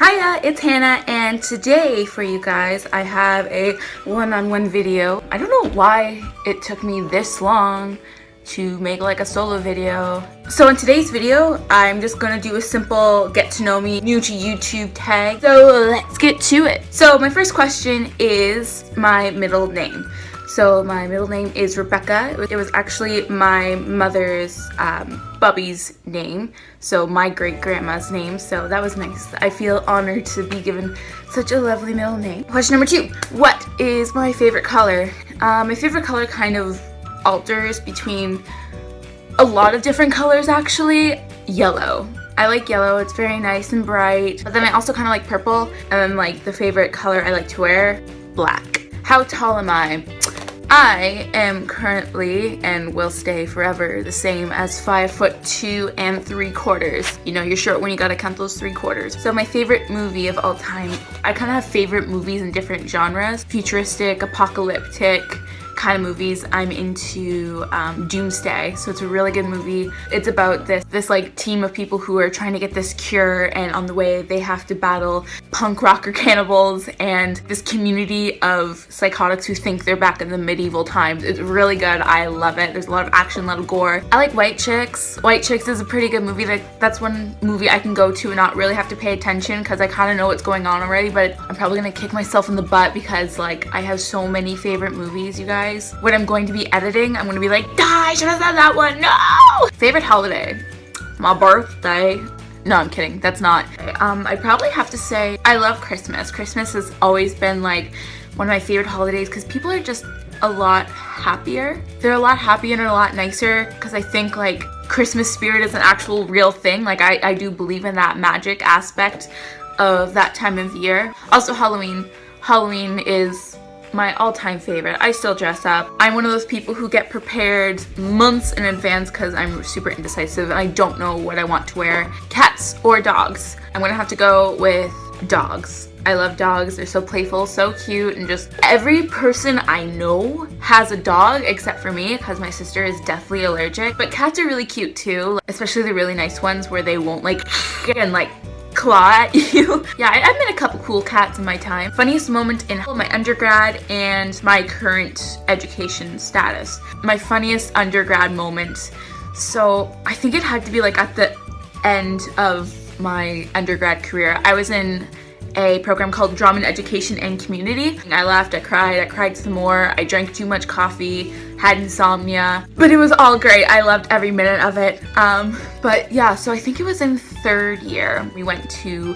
Hiya, it's Hannah, and today for you guys I have a one-on-one video. I don't know why it took me this long to make like a solo video. So in today's video, I'm just gonna do a simple get to know me, new to YouTube tag. So let's get to it. So my first question is my middle name. So my middle name is Rebecca. It was actually my mother's Bubby's name, so my great-grandma's name, so that was nice. I feel honored to be given such a lovely middle name. Question number 2, what is my favorite color? My favorite color kind of alters between a lot of different colors actually. Yellow. I like yellow, it's very nice and bright, but then I also kind of like purple, and then like the favorite color I like to wear, black. How tall am I? I am currently, and will stay forever, the same as 5'2" and 3/4. You know, you're short when you gotta count those 3/4. So my favorite movie of all time, I kind of have favorite movies in different genres. Futuristic, apocalyptic kind of movies. I'm into Doomsday, so it's a really good movie. It's about this like team of people who are trying to get this cure, and on the way they have to battle punk rocker cannibals and this community of psychotics who think they're back in the medieval times. It's really good. I love it. There's a lot of action, a lot of gore. I like White Chicks. White Chicks is a pretty good movie. That's one movie I can go to and not really have to pay attention because I kind of know what's going on already, but I'm probably gonna kick myself in the butt because like I have so many favorite movies, you guys. When I'm going to be editing, I'm gonna be like, I should have said that one, no! Favorite holiday? My birthday. No, I'm kidding, that's not. I probably have to say, I love Christmas. Christmas has always been like one of my favorite holidays because people are just a lot happier. They're a lot happier and a lot nicer because I think like Christmas spirit is an actual real thing. Like I do believe in that magic aspect of that time of year. Also Halloween. Halloween is my all-time favorite. I still dress up. I'm one of those people who get prepared months in advance because I'm super indecisive and I don't know what I want to wear. Cats or dogs? I'm gonna have to go with dogs. I love dogs. They're so playful, so cute, and just every person I know has a dog except for me because my sister is deathly allergic. But cats are really cute too, especially the really nice ones where they won't like and like claw at you. Yeah, I've met a couple cool cats in my time. Funniest moment in my undergrad and my current education status. My funniest undergrad moment. So I think it had to be like at the end of my undergrad career. I was in a program called Drama in Education and Community. I laughed, I cried some more, I drank too much coffee, had insomnia, but it was all great. I loved every minute of it. But yeah, so I think it was in third year. We went to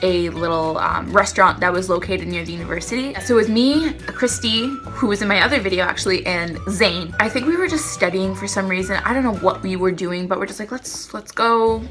a little restaurant that was located near the university. So it was me, Christy, who was in my other video actually, and Zane. I think we were just studying for some reason. I don't know what we were doing, but we're just like, let's go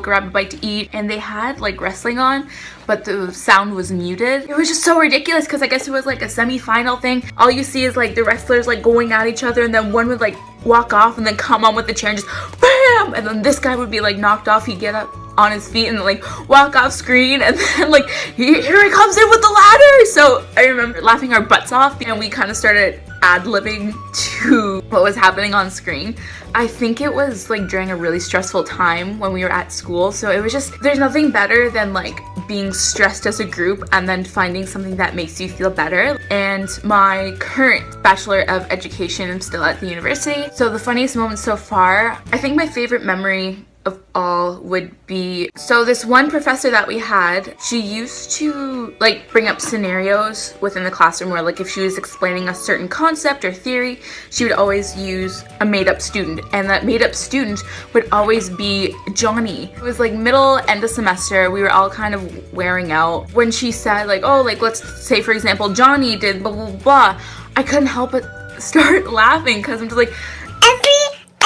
grab a bite to eat. And they had like wrestling on, but the sound was muted. It was just so ridiculous because I guess it was like a semi-final thing. All you see is like the wrestlers like going at each other, and then one would like walk off and then come on with the chair and just BAM! And then this guy would be like knocked off. He'd get up on his feet and like walk off screen, and then like here he comes in with the ladder. So I remember laughing our butts off, and we kind of started ad-libbing to what was happening on screen. I think it was like during a really stressful time when we were at school, so it was just, there's nothing better than like being stressed as a group and then finding something that makes you feel better. And my current Bachelor of Education, I'm still at the university. So the funniest moment so far, I think my favorite memory of all would be, so this one professor that we had, she used to like bring up scenarios within the classroom where like if she was explaining a certain concept or theory, she would always use a made-up student, and that made-up student would always be Johnny. It was like middle end of semester, we were all kind of wearing out. When she said like, oh, like let's say for example Johnny did blah blah blah, I couldn't help but start laughing because I'm just like,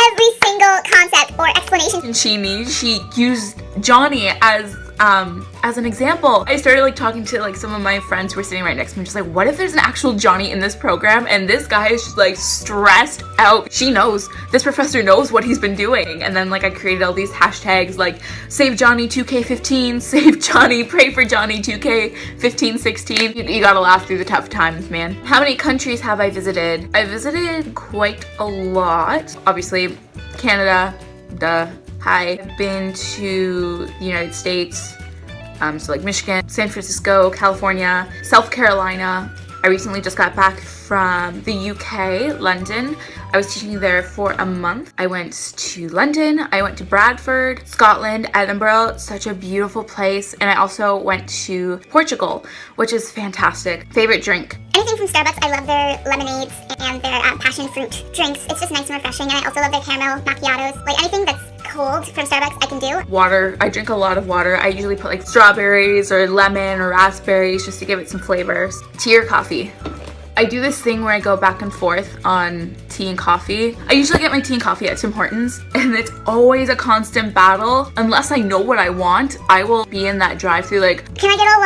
every single concept or explanation she used Johnny as an example. I started like talking to like some of my friends who were sitting right next to me, just like, what if there's an actual Johnny in this program and this guy is just like stressed out. She knows, this professor knows what he's been doing. And then like I created all these hashtags like save Johnny 2K15, save Johnny, pray for Johnny 2K1516. You gotta laugh through the tough times, man. How many countries have I visited? I visited quite a lot. Obviously Canada, duh. I've been to the United States, So like Michigan, San Francisco, California, South Carolina. I recently just got back from the UK, London. I was teaching there for a month. I went to London, I went to Bradford, Scotland, Edinburgh, such a beautiful place. And I also went to Portugal, which is fantastic. Favorite drink? Anything from Starbucks. I love their lemonades and their passion fruit drinks. It's just nice and refreshing. And I also love their caramel macchiatos. Like anything that's cold from Starbucks, I can do. Water. I drink a lot of water. I usually put like strawberries or lemon or raspberries just to give it some flavors. Tea or coffee? I do this thing where I go back and forth on tea and coffee. I usually get my tea and coffee at Tim Hortons, and it's always a constant battle. Unless I know what I want, I will be in that drive-thru like, can I get a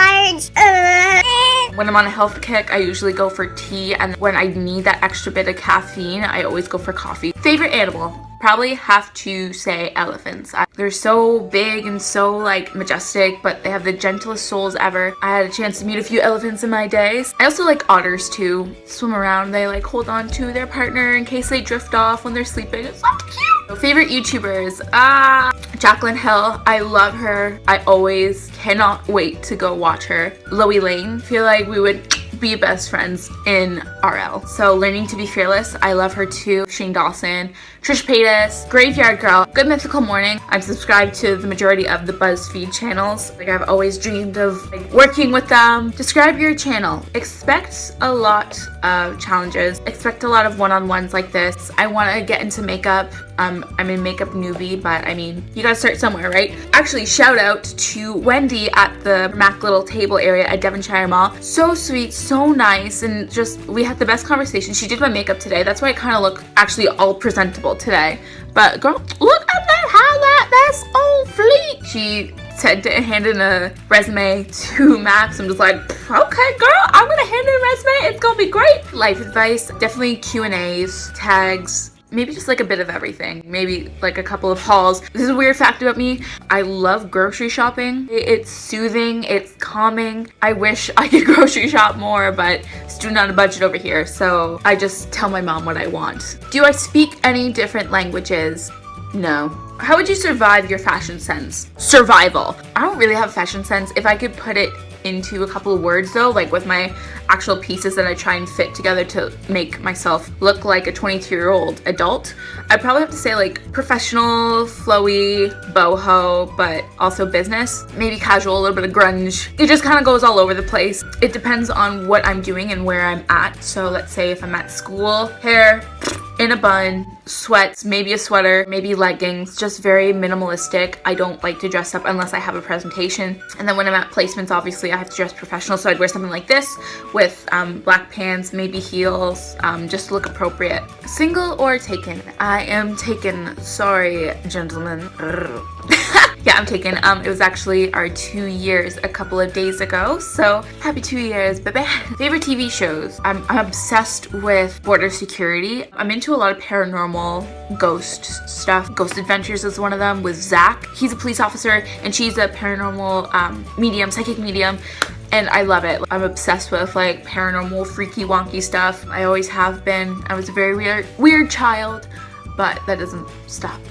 large? When I'm on a health kick, I usually go for tea, and when I need that extra bit of caffeine, I always go for coffee. Favorite animal? Probably have to say elephants. They're so big and so like majestic, but they have the gentlest souls ever. I had a chance to meet a few elephants in my days. I also like otters too. Swim around, they like hold on to their partner in case they drift off when they're sleeping. It's so cute. So favorite YouTubers? Jaclyn Hill. I love her. I always cannot wait to go watch her. Loie Lane. Feel like we would be best friends in RL. So Learning to Be Fearless, I love her too. Shane Dawson, Trish Paytas, Graveyard Girl, Good Mythical Morning. I'm subscribed to the majority of the BuzzFeed channels. Like I've always dreamed of like, working with them. Describe your channel. Expect a lot of challenges. Expect a lot of one-on-ones like this. I want to get into makeup. I'm a makeup newbie, but I mean, you gotta start somewhere, right? Actually, shout out to Wendy at the Mac Little Table area at Devonshire Mall. So sweet, so nice, and just, we had the best conversation. She did my makeup today. That's why I kind of look actually all presentable today. But girl, look at that highlight, that's on fleek. She said to hand in a resume to Max. I'm just like, okay girl, I'm gonna hand in a resume. It's gonna be great. Life advice, definitely Q&As, tags, maybe just like a bit of everything. Maybe like a couple of hauls. This is a weird fact about me. I love grocery shopping. It's soothing, it's calming. I wish I could grocery shop more, but it's doing on a budget over here. So I just tell my mom what I want. Do I speak any different languages? No. How would you survive your fashion sense? Survival. I don't really have fashion sense. If I could put it into a couple of words though, like with my actual pieces that I try and fit together to make myself look like a 22-year-old adult, I'd probably have to say like professional, flowy, boho, but also business, maybe casual, a little bit of grunge. It just kind of goes all over the place. It depends on what I'm doing and where I'm at. So let's say if I'm at school, hair in a bun, sweats, maybe a sweater, maybe leggings, just very minimalistic. I don't like to dress up unless I have a presentation. And then when I'm at placements, obviously I have to dress professional, so I'd wear something like this with black pants, maybe heels, just to look appropriate. Single or taken? I am taken. Sorry, gentlemen. Yeah, I'm taken. It was actually our 2 years a couple of days ago, so happy 2 years, baby. Favorite TV shows? I'm obsessed with Border Security. I'm into a lot of paranormal ghost stuff. Ghost Adventures is one of them with Zach. He's a police officer and she's a paranormal medium, psychic medium. And I love it. I'm obsessed with like paranormal, freaky, wonky stuff. I always have been. I was a very weird child, but that doesn't stop me.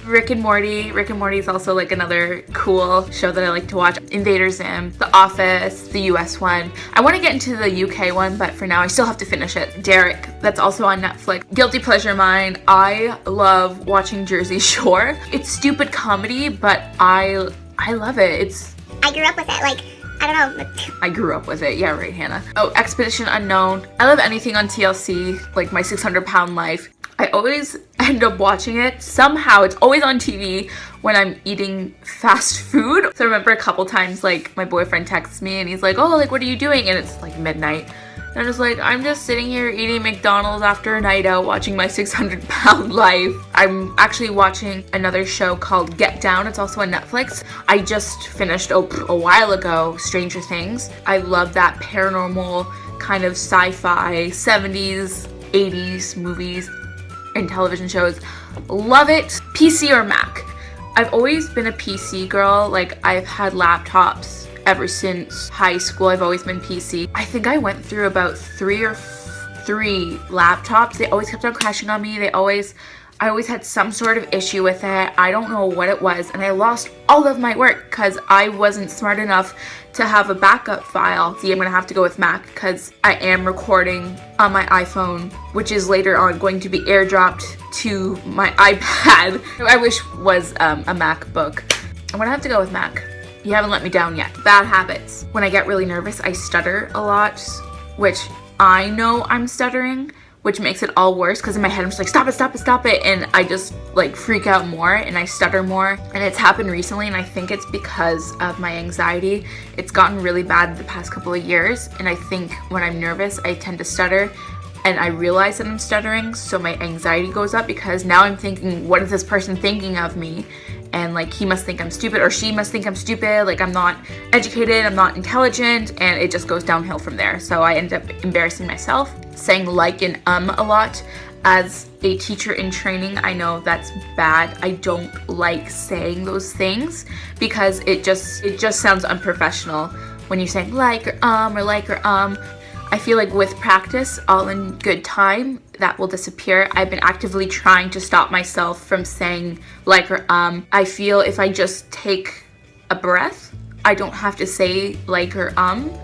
Rick and Morty. Rick and Morty is also like another cool show that I like to watch. Invader Zim, The Office, the US one. I want to get into the UK one, but for now I still have to finish it. Derek, that's also on Netflix. Guilty pleasure of mine. I love watching Jersey Shore. It's stupid comedy, but I love it. I grew up with it. Like, I don't know. I grew up with it. Yeah, right, Hannah. Oh, Expedition Unknown. I love anything on TLC, like My 600-Pound Life. I always end up watching it. Somehow it's always on TV when I'm eating fast food. So I remember a couple times like my boyfriend texts me and he's like, oh, like what are you doing? And it's like midnight. And I'm just like, I'm just sitting here eating McDonald's after a night out watching My 600-Pound Life. I'm actually watching another show called Get Down. It's also on Netflix. I just finished a while ago Stranger Things. I love that paranormal kind of sci-fi 70s, 80s movies and television shows. Love it. PC or Mac? I've always been a PC girl. Like I've had laptops ever since high school. I've always been PC. I think I went through about three laptops. They always kept on crashing on me. I always had some sort of issue with it. I don't know what it was, and I lost all of my work because I wasn't smart enough to have a backup file. See, I'm gonna have to go with Mac because I am recording on my iPhone, which is later on going to be airdropped to my iPad. I wish was a MacBook. I'm gonna have to go with Mac. You haven't let me down yet. Bad habits. When I get really nervous, I stutter a lot, which I know I'm stuttering, which makes it all worse because in my head I'm just like, stop it, stop it, stop it. And I just like freak out more and I stutter more. And it's happened recently, and I think it's because of my anxiety. It's gotten really bad the past couple of years. And I think when I'm nervous, I tend to stutter. And I realize that I'm stuttering, so my anxiety goes up because now I'm thinking, what is this person thinking of me? And like, he must think I'm stupid, or she must think I'm stupid, like I'm not educated, I'm not intelligent, and it just goes downhill from there. So I end up embarrassing myself, saying like and a lot. As a teacher in training, I know that's bad. I don't like saying those things because it just sounds unprofessional when you say like or like or I feel like with practice, all in good time, that will disappear. I've been actively trying to stop myself from saying like or I feel if I just take a breath, I don't have to say like or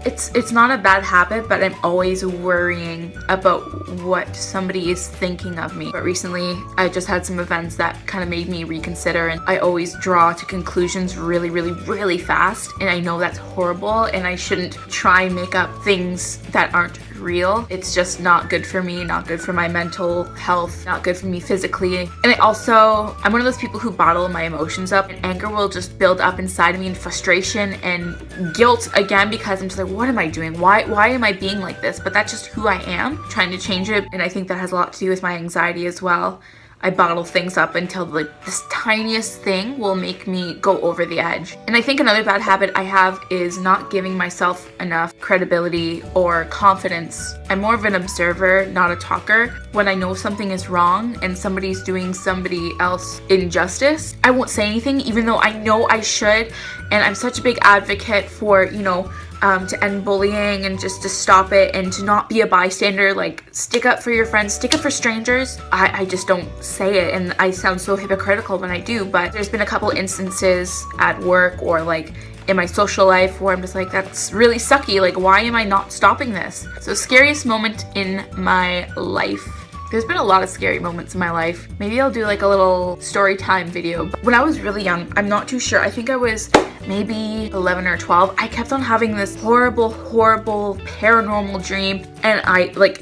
It's not a bad habit, but I'm always worrying about what somebody is thinking of me. But recently, I just had some events that kind of made me reconsider, and I always draw to conclusions really, really, really fast. And I know that's horrible, and I shouldn't try and make up things that aren't real. It's just not good for me, not good for my mental health, not good for me physically. And I'm one of those people who bottle my emotions up, and anger will just build up inside of me, and frustration and guilt again, because I'm just like, what am I doing? Why am I being like this? But that's just who I am. I'm trying to change it, and I think that has a lot to do with my anxiety as well. I bottle things up until like this tiniest thing will make me go over the edge. And I think another bad habit I have is not giving myself enough credibility or confidence. I'm more of an observer, not a talker. When I know something is wrong and somebody's doing somebody else injustice, I won't say anything even though I know I should. And I'm such a big advocate for, to end bullying and just to stop it and to not be a bystander. Like, stick up for your friends, stick up for strangers. I just don't say it, and I sound so hypocritical when I do, but there's been a couple instances at work or like in my social life where I'm just like, that's really sucky. Like, why am I not stopping this? So, scariest moment in my life. There's been a lot of scary moments in my life. Maybe I'll do like a little story time video. But when I was really young, I'm not too sure. I think I was maybe 11 or 12. I kept on having this horrible paranormal dream. And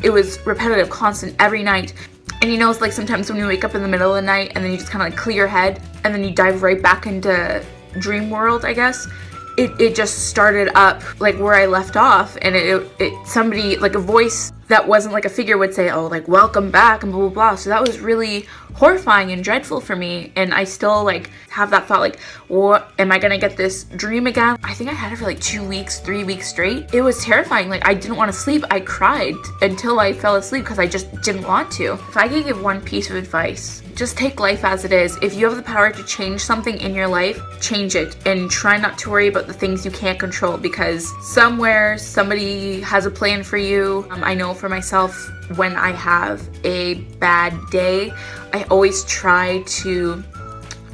it was repetitive, constant, every night. And it's like sometimes when you wake up in the middle of the night and then you just kind of like clear your head and then you dive right back into dream world, I guess. It just started up like where I left off, and somebody, like a voice that wasn't like a figure, would say, oh, like, welcome back and blah blah blah. So that was really horrifying and dreadful for me, and I still like have that thought, like, what, am I gonna get this dream again? I think I had it for like 2 weeks, 3 weeks straight. It was terrifying. Like, I didn't want to sleep. I cried until I fell asleep because I just didn't want to. If I could give one piece of advice, just take life as it is. If you have the power to change something in your life, change it, and try not to worry about the things you can't control, because somewhere somebody has a plan for you. I know for myself, when I have a bad day, I always try to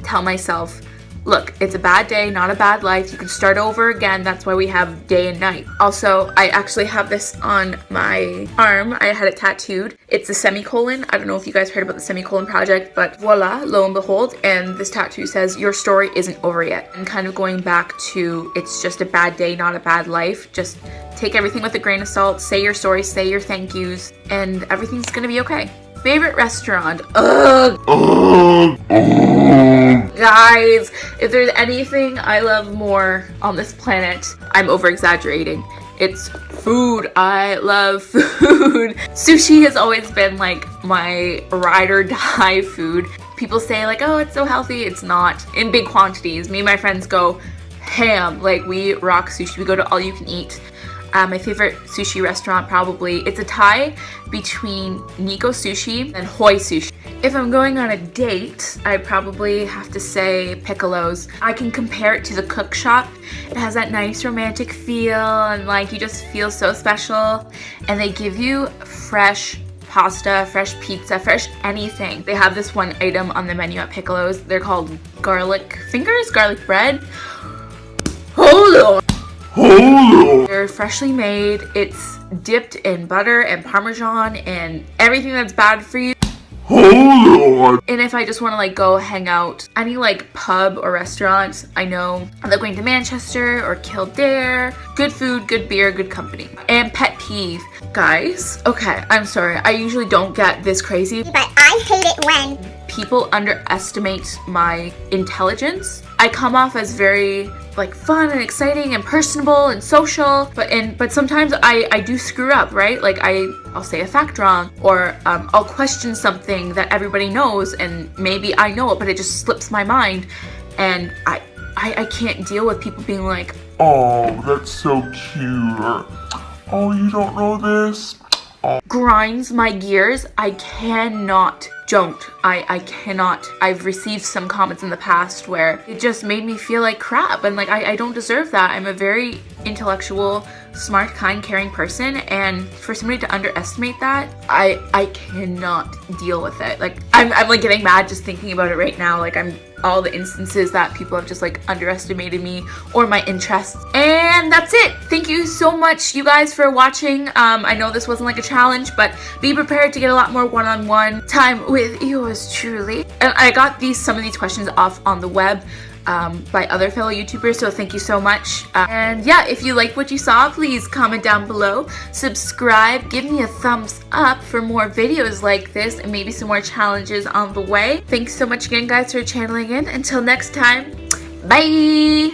tell myself, look, it's a bad day, not a bad life. You can start over again. That's why we have day and night. Also, I actually have this on my arm. I had it tattooed. It's a semicolon. I don't know if you guys heard about the semicolon project, but voila, lo and behold. And this tattoo says, your story isn't over yet. And kind of going back to, it's just a bad day, not a bad life. Just take everything with a grain of salt. Say your story, say your thank yous, and everything's gonna be okay. Favorite restaurant? Guys, if there's anything I love more on this planet, I'm over exaggerating. It's food. I love food. Sushi has always been like my ride or die food. People say like, oh, it's so healthy. It's not. In big quantities. Me and my friends go ham. Like, we rock sushi. We go to all you can eat. My favorite sushi restaurant, probably, it's a tie between Nico Sushi and Hoi Sushi. If I'm going on a date, I probably have to say Piccolo's. I can compare it to the Cook Shop. It has that nice romantic feel, and like, you just feel so special. And they give you fresh pasta, fresh pizza, fresh anything. They have this one item on the menu at Piccolo's. They're called garlic fingers, garlic bread. Hold on. They're freshly made. It's dipped in butter and Parmesan and everything that's bad for you. And if I just want to like go hang out any like pub or restaurant, I know I'm going to Manchester or Kildare. Good food, good beer, good company. And pet peeve, guys. Okay, I'm sorry. I usually don't get this crazy, But I hate it when people underestimate my intelligence. I come off as very like fun and exciting and personable and social, but sometimes I do screw up, right? Like I'll say a fact wrong, or I'll question something that everybody knows and maybe I know it, but it just slips my mind, and I can't deal with people being like, oh, that's so cute. Oh, you don't know this? grinds my gears. I cannot. I cannot. I've received some comments in the past where it just made me feel like crap, and like I don't deserve that. I'm a very intellectual, smart, kind, caring person, and for somebody to underestimate that, I cannot deal with it. Like I'm like getting mad just thinking about it right now. Like all the instances that people have just like underestimated me or my interests. And that's it. Thank you so much, you guys, for watching. I know this wasn't like a challenge, but be prepared to get a lot more one-on-one time with yours truly. And I got some of these questions off on the web by other fellow YouTubers, so thank you so much. And yeah, if you like what you saw, please comment down below, subscribe, give me a thumbs up for more videos like this, and maybe some more challenges on the way. Thanks so much again, guys, for channeling in. Until next time, bye!